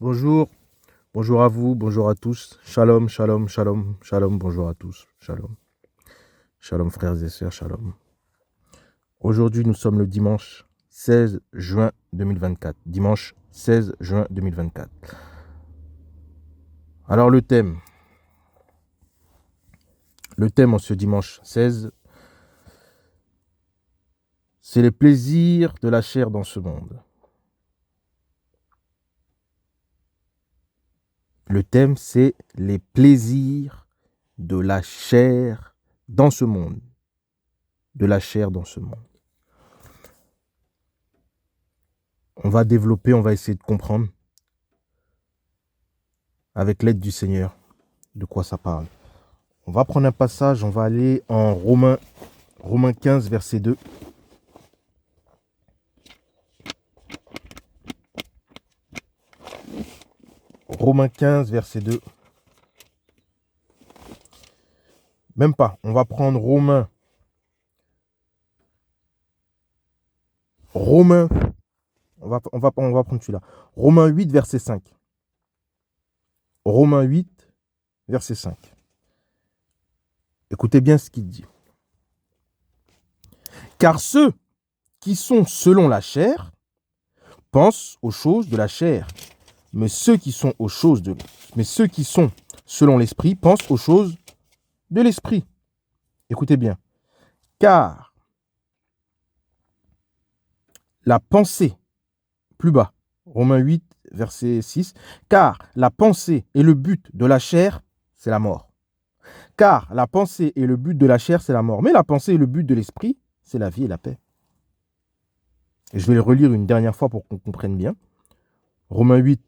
Bonjour, bonjour à vous, bonjour à tous. Shalom, shalom, shalom, shalom, bonjour à tous. Shalom. Shalom frères et sœurs, shalom. Aujourd'hui, nous sommes le dimanche 16 juin 2024. Dimanche 16 juin 2024. Alors le thème en ce dimanche 16, c'est les plaisirs de la chair dans ce monde. Le thème, c'est les plaisirs de la chair dans ce monde. De la chair dans ce monde. On va développer, on va essayer de comprendre, avec l'aide du Seigneur, de quoi ça parle. On va prendre un passage, on va aller en Romains 15, verset 2. Romains 15, verset 2. Même pas, on va prendre Romains, on va prendre celui-là. Romains 8, verset 5. Romains 8, verset 5. Écoutez bien ce qu'il dit. Car ceux qui sont selon la chair pensent aux choses de la chair, mais ceux qui sont selon l'esprit pensent aux choses de l'esprit. Écoutez bien. Car la pensée, plus bas, Romains 8, verset 6, car la pensée et le but de la chair, c'est la mort. Car la pensée et le but de la chair, c'est la mort. Mais la pensée et le but de l'esprit, c'est la vie et la paix. Et je vais le relire une dernière fois pour qu'on comprenne bien. Romains 8,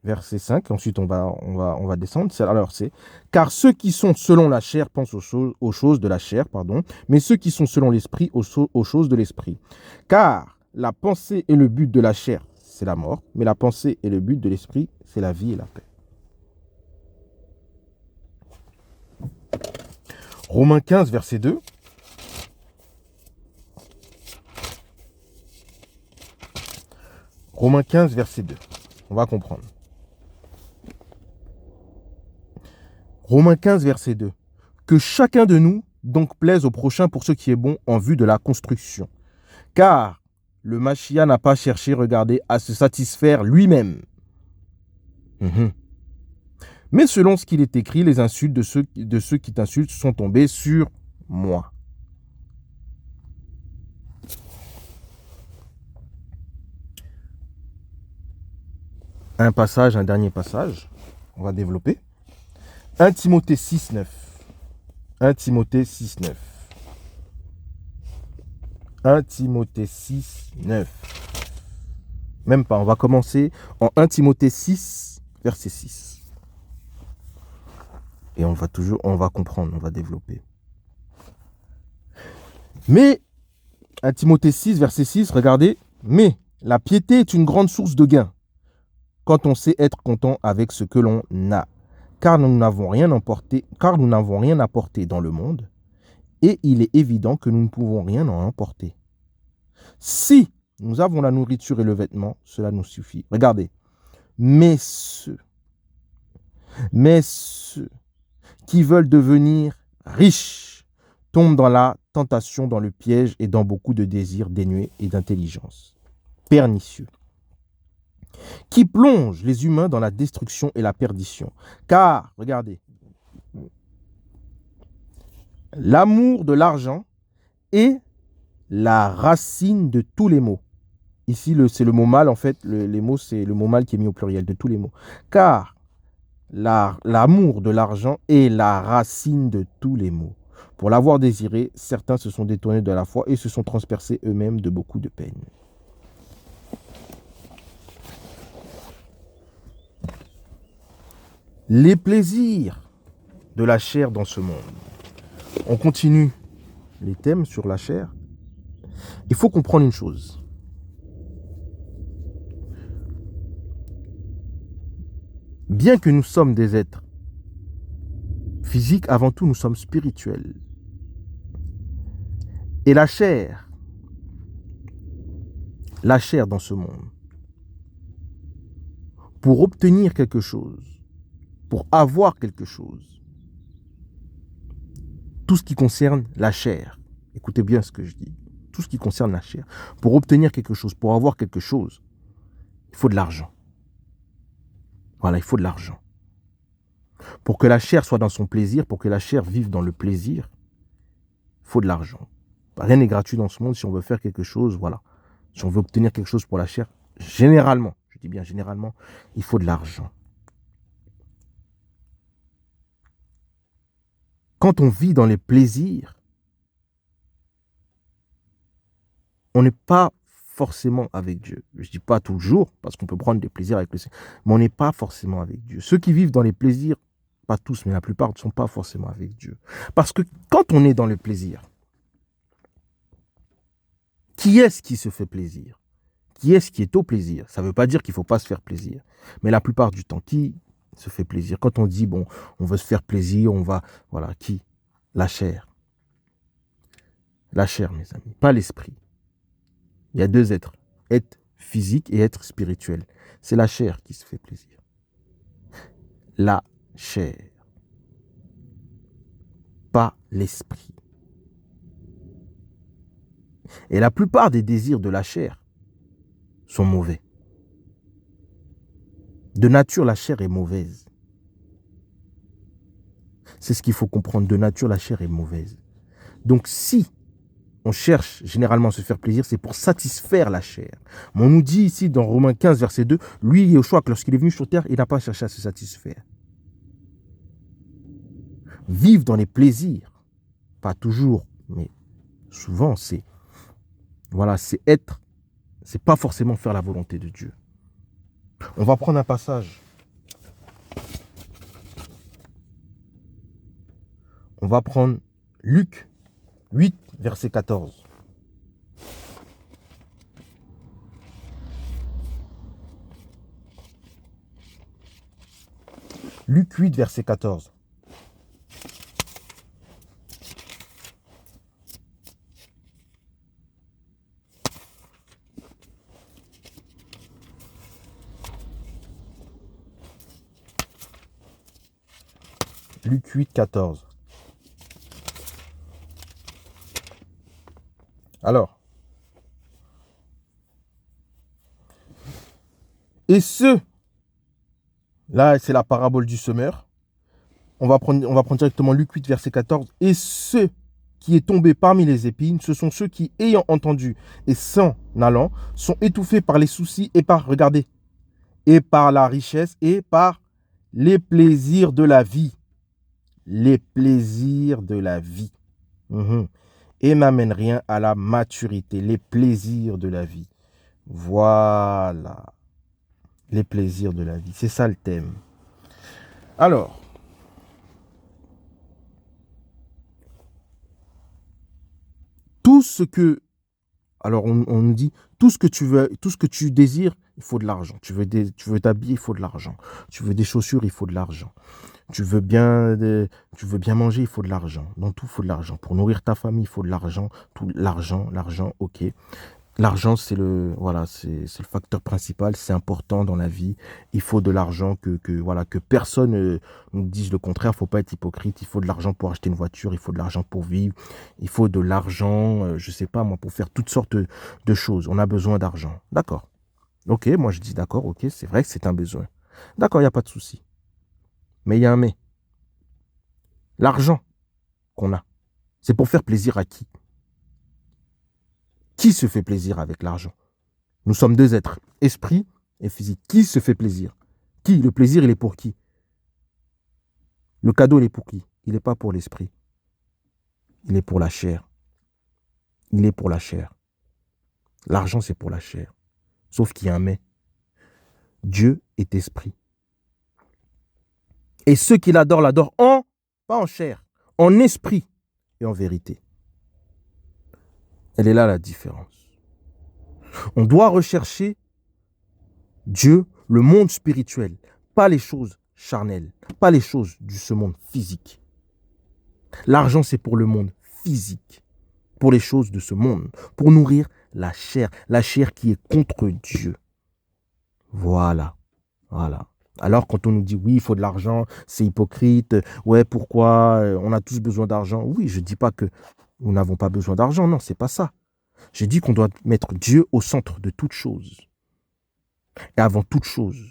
verset 5, ensuite on va descendre. Alors c'est, car ceux qui sont selon la chair pensent aux choses de la chair, mais ceux qui sont selon l'esprit aux choses de l'esprit. Car la pensée et le but de la chair, c'est la mort, mais la pensée et le but de l'esprit, c'est la vie et la paix. Romains 15, verset 2. Romains 15, verset 2. On va comprendre. Romains 15, verset 2. Que chacun de nous donc plaise au prochain pour ce qui est bon en vue de la construction. Car le Machia n'a pas cherché, regardez, à se satisfaire lui-même. Mais selon ce qu'il est écrit, les insultes de ceux qui t'insultent sont tombées sur moi. Un dernier passage, on va développer. 1 Timothée 6, 9. 1 Timothée 6, 9. 1 Timothée 6, 9. Même pas, on va commencer en 1 Timothée 6, verset 6. Et on va comprendre, on va développer. Mais, 1 Timothée 6, verset 6, regardez. Mais la piété est une grande source de gain quand on sait être content avec ce que l'on a. Car nous n'avons rien apporté dans le monde, et il est évident que nous ne pouvons rien en emporter. Si nous avons la nourriture et le vêtement, cela nous suffit. Regardez. Mais ceux qui veulent devenir riches tombent dans la tentation, dans le piège et dans beaucoup de désirs dénués et d'intelligence. Pernicieux. Qui plongent les humains dans la destruction et la perdition. Car, regardez, l'amour de l'argent est la racine de tous les maux. Ici, c'est le mot mal, en fait, les mots, c'est le mot mal qui est mis au pluriel de tous les mots. Car l'amour de l'argent est la racine de tous les maux. Pour l'avoir désiré, certains se sont détournés de la foi et se sont transpercés eux-mêmes de beaucoup de peine. Les plaisirs de la chair dans ce monde. On continue les thèmes sur la chair. Il faut comprendre une chose. Bien que nous sommes des êtres physiques, avant tout, nous sommes spirituels. Et la chair dans ce monde, pour obtenir quelque chose, pour avoir quelque chose, tout ce qui concerne la chair, écoutez bien ce que je dis, tout ce qui concerne la chair, pour obtenir quelque chose, pour avoir quelque chose, il faut de l'argent. Voilà, il faut de l'argent. Pour que la chair soit dans son plaisir, pour que la chair vive dans le plaisir, il faut de l'argent. Rien n'est gratuit dans ce monde. Si on veut faire quelque chose, voilà. Si on veut obtenir quelque chose pour la chair, généralement, je dis bien généralement, il faut de l'argent. Quand on vit dans les plaisirs, on n'est pas forcément avec Dieu. Je ne dis pas toujours, parce qu'on peut prendre des plaisirs avec le Seigneur, mais on n'est pas forcément avec Dieu. Ceux qui vivent dans les plaisirs, pas tous, mais la plupart ne sont pas forcément avec Dieu. Parce que quand on est dans le plaisir, qui est-ce qui se fait plaisir? Qui est-ce qui est au plaisir? Ça ne veut pas dire qu'il ne faut pas se faire plaisir. Mais la plupart du temps, qui se fait plaisir? Quand on dit, bon, on veut se faire plaisir, on va... Voilà, qui? La chair. La chair, mes amis, pas l'esprit. Il y a deux êtres. Être physique et être spirituel. C'est la chair qui se fait plaisir. La chair. Pas l'esprit. Et la plupart des désirs de la chair sont mauvais. De nature, la chair est mauvaise. C'est ce qu'il faut comprendre. De nature, la chair est mauvaise. Donc si on cherche généralement à se faire plaisir, c'est pour satisfaire la chair. Mais on nous dit ici dans Romains 15, verset 2, lui, Yeshua, lorsqu'il est venu sur terre, il n'a pas cherché à se satisfaire. Vivre dans les plaisirs, pas toujours, mais souvent, c'est être, c'est pas forcément faire la volonté de Dieu. On va prendre un passage. On va prendre Luc 8, verset 14. Luc 8, verset 14. Luc 8, 14. Alors, et là c'est la parabole du semeur. On va prendre directement Luc 8, verset 14. Et ceux qui est tombé parmi les épines, ce sont ceux qui, ayant entendu et s'en allant, sont étouffés par les soucis et regardez, et par la richesse et par les plaisirs de la vie. Les plaisirs de la vie. Et n'amènent rien à la maturité. Les plaisirs de la vie. Voilà. Les plaisirs de la vie. C'est ça le thème. Alors, tout ce que... Alors, on nous dit, tout ce que tu veux, tout ce que tu désires, il faut de l'argent. Tu veux t'habiller, il faut de l'argent. Tu veux des chaussures, il faut de l'argent. Tu veux bien manger, il faut de l'argent. Dans tout, il faut de l'argent. Pour nourrir ta famille, il faut de l'argent. Tout l'argent, ok. L'argent, c'est le facteur principal, c'est important dans la vie. Il faut de l'argent que personne nous dise le contraire. Il ne faut pas être hypocrite. Il faut de l'argent pour acheter une voiture, il faut de l'argent pour vivre, il faut de l'argent, je ne sais pas moi, pour faire toutes sortes de choses. On a besoin d'argent. D'accord. Ok, moi je dis d'accord, ok, c'est vrai que c'est un besoin. D'accord, il n'y a pas de souci. Mais il y a un mais. L'argent qu'on a, c'est pour faire plaisir à qui? Qui se fait plaisir avec l'argent? Nous sommes deux êtres, esprit et physique. Qui se fait plaisir? Qui? Le plaisir, il est pour qui? Le cadeau, il est pour qui? Il n'est pas pour l'esprit. Il est pour la chair. Il est pour la chair. L'argent, c'est pour la chair. Sauf qu'il y a un mais. Dieu est esprit. Et ceux qui l'adorent pas en chair, en esprit et en vérité. Elle est là la différence. On doit rechercher Dieu, le monde spirituel, pas les choses charnelles, pas les choses de ce monde physique. L'argent, c'est pour le monde physique, pour les choses de ce monde, pour nourrir la chair qui est contre Dieu. Voilà. Voilà. Alors, quand on nous dit, oui, il faut de l'argent, c'est hypocrite. Ouais, pourquoi on a tous besoin d'argent. Oui, je ne dis pas que nous n'avons pas besoin d'argent. Non, c'est pas ça. J'ai dit qu'on doit mettre Dieu au centre de toute chose. Et avant toute chose.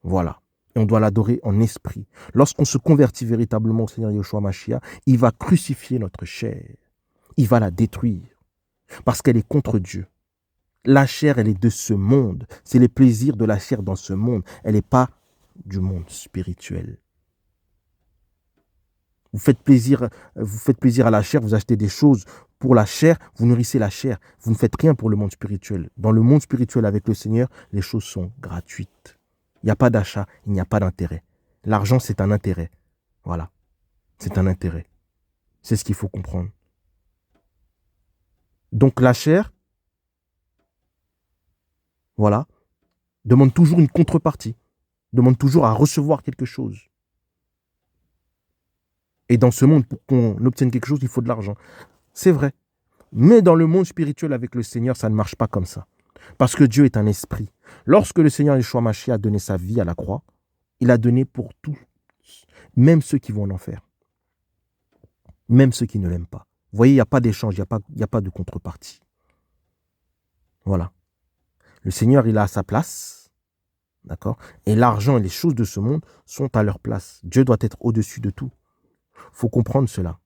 Voilà. Et on doit l'adorer en esprit. Lorsqu'on se convertit véritablement au Seigneur Yeshua Mashiach, il va crucifier notre chair. Il va la détruire. Parce qu'elle est contre Dieu. La chair, elle est de ce monde. C'est les plaisirs de la chair dans ce monde. Elle n'est pas du monde spirituel. Vous faites plaisir à la chair, vous achetez des choses pour la chair, vous nourrissez la chair. Vous ne faites rien pour le monde spirituel. Dans le monde spirituel avec le Seigneur, les choses sont gratuites. Il n'y a pas d'achat, il n'y a pas d'intérêt. L'argent, c'est un intérêt. Voilà. C'est un intérêt. C'est ce qu'il faut comprendre. Donc la chair, voilà, demande toujours une contrepartie. Demande toujours à recevoir quelque chose. Et dans ce monde, pour qu'on obtienne quelque chose, il faut de l'argent. C'est vrai. Mais dans le monde spirituel avec le Seigneur, ça ne marche pas comme ça. Parce que Dieu est un esprit. Lorsque le Seigneur Yeshua Mashiach a donné sa vie à la croix, il a donné pour tous, même ceux qui vont en enfer. Même ceux qui ne l'aiment pas. Vous voyez, il n'y a pas d'échange, il n'y a pas de contrepartie. Voilà. Le Seigneur, il a sa place. D'accord ? Et l'argent et les choses de ce monde sont à leur place. Dieu doit être au-dessus de tout. Il faut comprendre cela.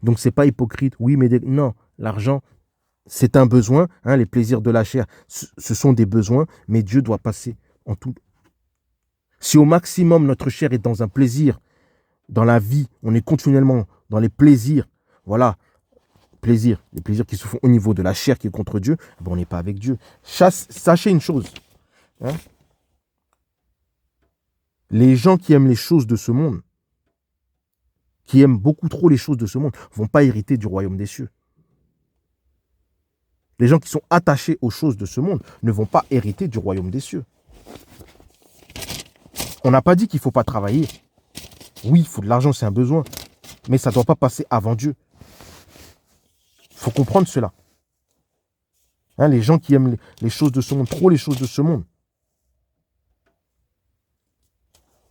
Donc, ce n'est pas hypocrite. Oui, mais non, l'argent, c'est un besoin. Hein, les plaisirs de la chair, ce sont des besoins, mais Dieu doit passer en tout. Si au maximum, notre chair est dans un plaisir, dans la vie, on est continuellement dans les plaisirs, voilà, les plaisirs qui se font au niveau de la chair qui est contre Dieu, ben on n'est pas avec Dieu. Sachez une chose. Hein, les gens qui aiment les choses de ce monde, qui aiment beaucoup trop les choses de ce monde, ne vont pas hériter du royaume des cieux. Les gens qui sont attachés aux choses de ce monde ne vont pas hériter du royaume des cieux. On n'a pas dit qu'il ne faut pas travailler. Oui, il faut de l'argent, c'est un besoin. Mais ça ne doit pas passer avant Dieu. Il faut comprendre cela. Hein, les gens qui aiment les choses de ce monde, trop les choses de ce monde,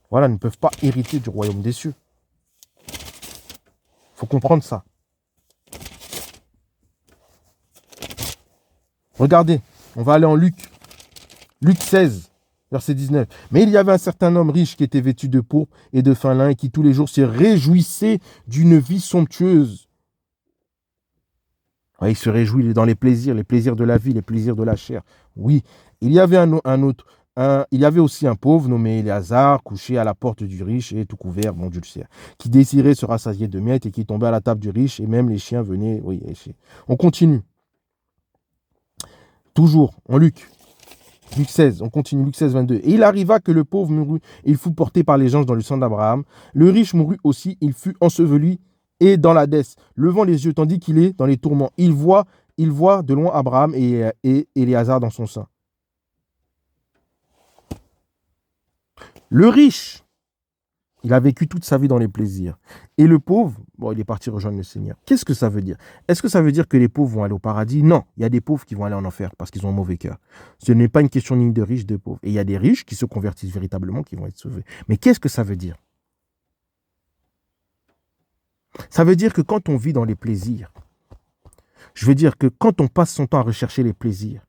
voilà, ne peuvent pas hériter du royaume des cieux. Il faut comprendre ça. Regardez, on va aller en Luc. Luc 16, verset 19. Mais il y avait un certain homme riche qui était vêtu de pourpre et de fin lin et qui tous les jours se réjouissait d'une vie somptueuse. Ouais, il se réjouit dans les plaisirs de la vie, les plaisirs de la chair. Oui, il y avait il y avait aussi un pauvre nommé Éléazar, couché à la porte du riche et tout couvert, bon Dieu le sait, qui désirait se rassasier de miettes et qui tombait à la table du riche et même les chiens venaient. Oui, on continue. Toujours en Luc 16, on continue, Luc 16, 22. Et il arriva que le pauvre mourut, et il fut porté par les anges dans le sang d'Abraham. Le riche mourut aussi, il fut enseveli et dans l'Hadès, levant les yeux, tandis qu'il est dans les tourments. Il voit de loin Abraham et Éléazar dans son sein. Le riche, il a vécu toute sa vie dans les plaisirs. Et le pauvre, bon, il est parti rejoindre le Seigneur. Qu'est-ce que ça veut dire? Est-ce que ça veut dire que les pauvres vont aller au paradis? Non, il y a des pauvres qui vont aller en enfer parce qu'ils ont un mauvais cœur. Ce n'est pas une question ni de riches, de pauvres. Et il y a des riches qui se convertissent véritablement, qui vont être sauvés. Mais qu'est-ce que ça veut dire? Ça veut dire que quand on vit dans les plaisirs, je veux dire que quand on passe son temps à rechercher les plaisirs,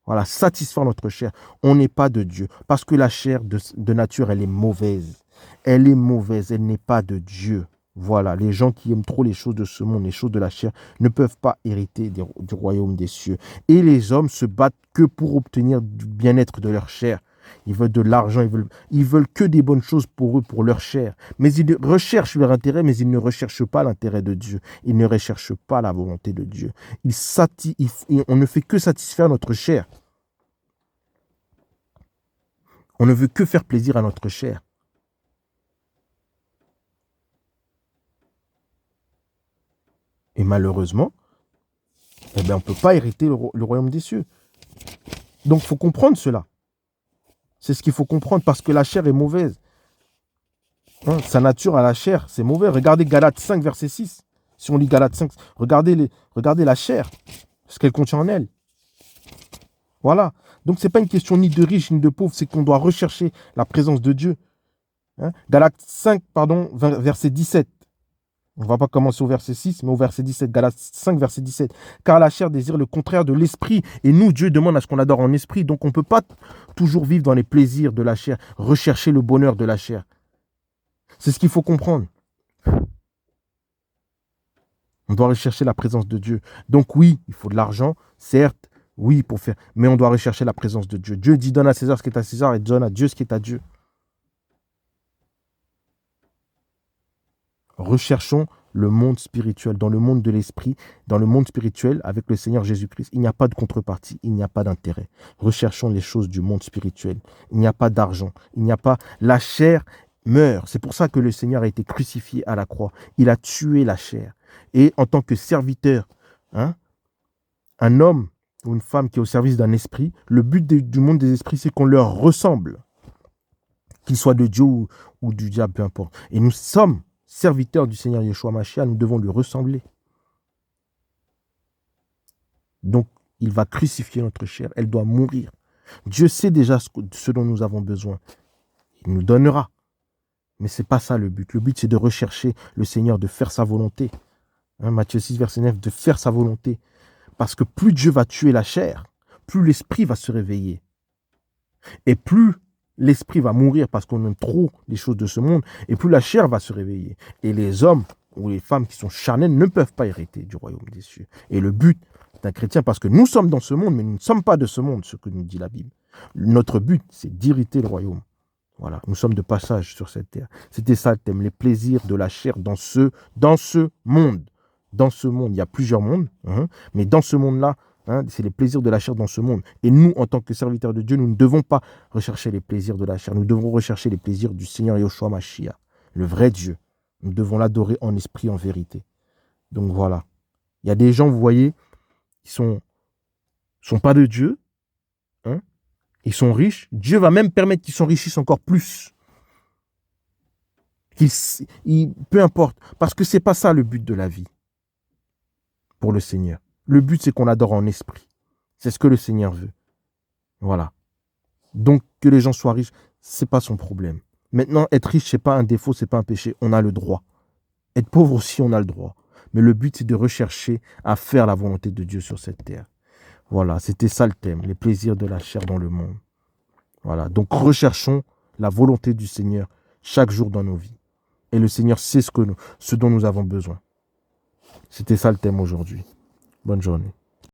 voilà, satisfaire notre chair, on n'est pas de Dieu. Parce que la chair de nature, elle est mauvaise. Elle est mauvaise, elle n'est pas de Dieu. Voilà, les gens qui aiment trop les choses de ce monde, les choses de la chair, ne peuvent pas hériter du royaume des cieux. Et les hommes se battent que pour obtenir du bien-être de leur chair. Ils veulent de l'argent, ils veulent que des bonnes choses pour eux, pour leur chair. Mais ils recherchent leur intérêt, mais ils ne recherchent pas l'intérêt de Dieu. Ils ne recherchent pas la volonté de Dieu. On ne fait que satisfaire notre chair. On ne veut que faire plaisir à notre chair. Et malheureusement, on ne peut pas hériter le royaume des cieux. Donc, il faut comprendre cela. C'est ce qu'il faut comprendre parce que la chair est mauvaise. Hein, sa nature à la chair, c'est mauvais. Regardez Galates 5, verset 6. Si on lit Galates 5, regardez la chair, ce qu'elle contient en elle. Voilà. Donc, ce n'est pas une question ni de riche ni de pauvre, c'est qu'on doit rechercher la présence de Dieu. Hein? Galates 5, pardon, verset 17. On ne va pas commencer au verset 6, mais au verset 17. Galates 5, verset 17. Car la chair désire le contraire de l'esprit. Et nous, Dieu demande à ce qu'on adore en esprit. Donc, on ne peut pas toujours vivre dans les plaisirs de la chair, rechercher le bonheur de la chair. C'est ce qu'il faut comprendre. On doit rechercher la présence de Dieu. Donc oui, il faut de l'argent, certes, oui, pour faire, mais on doit rechercher la présence de Dieu. Dieu dit donne à César ce qui est à César et donne à Dieu ce qui est à Dieu. Recherchons le monde spirituel, dans le monde de l'esprit, dans le monde spirituel avec le Seigneur Jésus-Christ. Il n'y a pas de contrepartie, il n'y a pas d'intérêt. Recherchons les choses du monde spirituel. Il n'y a pas d'argent, il n'y a pas... La chair meurt. C'est pour ça que le Seigneur a été crucifié à la croix. Il a tué la chair. Et en tant que serviteur, hein, un homme ou une femme qui est au service d'un esprit, le but du monde des esprits, c'est qu'on leur ressemble. Qu'il soit de Dieu ou du diable, peu importe. Et nous sommes serviteurs du Seigneur Yeshua Mashiach, nous devons lui ressembler. Donc, il va crucifier notre chair, elle doit mourir. Dieu sait déjà ce dont nous avons besoin. Il nous donnera. Mais ce n'est pas ça le but. Le but, c'est de rechercher le Seigneur, de faire sa volonté. Hein, Matthieu 6, verset 9, de faire sa volonté. Parce que plus Dieu va tuer la chair, plus l'esprit va se réveiller. Et plus l'esprit va mourir parce qu'on aime trop les choses de ce monde, et plus la chair va se réveiller. Et les hommes ou les femmes qui sont charnels ne peuvent pas hériter du royaume des cieux. Et le but d'un chrétien, parce que nous sommes dans ce monde, mais nous ne sommes pas de ce monde, ce que nous dit la Bible. Notre but, c'est d'hériter le royaume. Voilà, nous sommes de passage sur cette terre. C'était ça le thème, les plaisirs de la chair dans ce monde. Dans ce monde, il y a plusieurs mondes, hein, mais dans ce monde-là, hein, c'est les plaisirs de la chair dans ce monde. Et nous, en tant que serviteurs de Dieu, nous ne devons pas rechercher les plaisirs de la chair. Nous devons rechercher les plaisirs du Seigneur Yeshua Mashiach, le vrai Dieu. Nous devons l'adorer en esprit, en vérité. Donc voilà. Il y a des gens, vous voyez, qui sont pas de Dieu, hein, ils sont riches. Dieu va même permettre qu'ils s'enrichissent encore plus. Peu importe, parce que c'est pas ça le but de la vie pour le Seigneur. Le but, c'est qu'on adore en esprit. C'est ce que le Seigneur veut. Voilà. Donc, que les gens soient riches, c'est pas son problème. Maintenant, être riche, c'est pas un défaut, c'est pas un péché. On a le droit. Être pauvre aussi, on a le droit. Mais le but, c'est de rechercher à faire la volonté de Dieu sur cette terre. Voilà, c'était ça le thème, les plaisirs de la chair dans le monde. Voilà, donc recherchons la volonté du Seigneur chaque jour dans nos vies. Et le Seigneur sait ce dont nous avons besoin. C'était ça le thème aujourd'hui. Bonne journée.